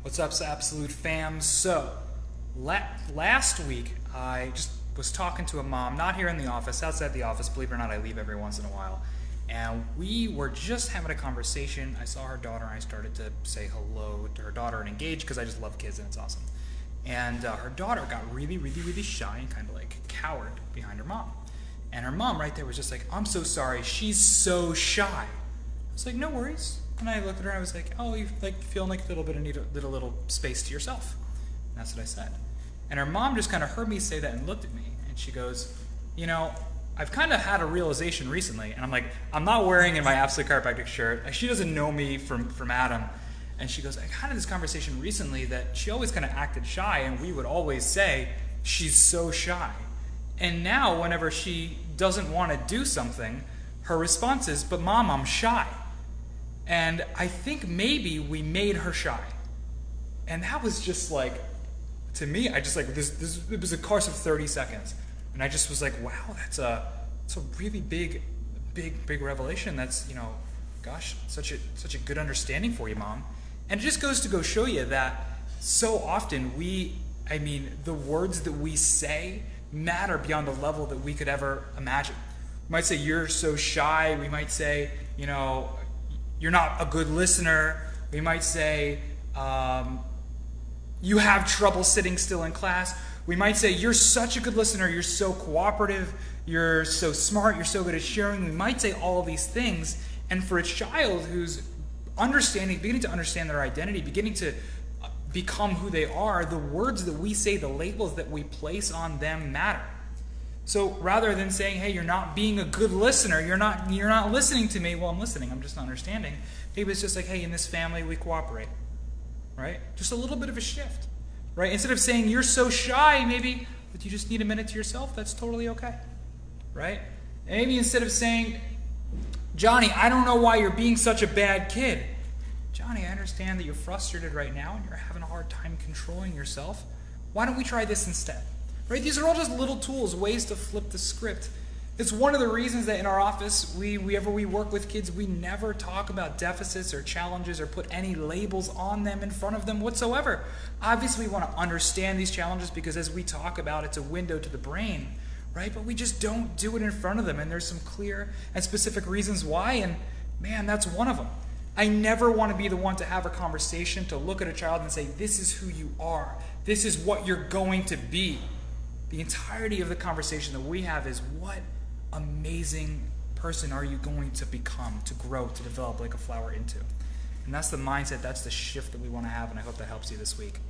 What's up, Absolute fam? So, last week I just was talking to a mom, not here in the office, outside the office. Believe it or not, I leave every once in a while. And we were just having a conversation. I saw her daughter, and I started to say hello to her daughter and engage because I just love kids and it's awesome. And her daughter got really, really, really shy and kind of like cowered behind her mom. And her mom right there was just like, "I'm so sorry, she's so shy." I was like, "No worries." And I looked at her and I was like, "Oh, you like feeling like a little bit of need a little space to yourself." And that's what I said. And her mom just kind of heard me say that and looked at me and she goes, I've kind of had a realization recently. And I'm like, I'm not wearing in my Absolute Chiropractic shirt. Like, she doesn't know me from Adam. And she goes, I had this conversation recently that she always kind of acted shy and we would always say, she's so shy. And now whenever she doesn't want to do something, her response is, but Mom, I'm shy. And I think maybe we made her shy. And that was just like, to me, I just like, it was a course of 30 seconds. And I just was like, wow, it's a really big revelation. That's, gosh, such a good understanding for you, Mom. And it just goes to go show you that so often the words that we say matter beyond the level that we could ever imagine. We might say, you're so shy. We might say, you're not a good listener. We might say, you have trouble sitting still in class. We might say, you're such a good listener. You're so cooperative. You're so smart. You're so good at sharing. We might say all of these things. And for a child who's beginning to understand their identity, beginning to become who they are, the words that we say, the labels that we place on them matter. So rather than saying, hey, you're not being a good listener, you're not listening to me, well, I'm listening, I'm just not understanding. Maybe it's just like, hey, in this family we cooperate, right? Just a little bit of a shift, right? Instead of saying you're so shy, maybe that you just need a minute to yourself, that's totally okay, right? And maybe instead of saying, Johnny, I don't know why you're being such a bad kid. Johnny, I understand that you're frustrated right now and you're having a hard time controlling yourself. Why don't we try this instead? Right? These are all just little tools, ways to flip the script. It's one of the reasons that in our office, whenever we work with kids, we never talk about deficits or challenges or put any labels on them in front of them whatsoever. Obviously, we want to understand these challenges because as we talk about, it's a window to the brain, right? But we just don't do it in front of them, and there's some clear and specific reasons why, and man, that's one of them. I never want to be the one to have a conversation, to look at a child and say, this is who you are. This is what you're going to be. The entirety of the conversation that we have is, what amazing person are you going to become, to grow, to develop like a flower into? And that's the mindset, that's the shift that we want to have, and I hope that helps you this week.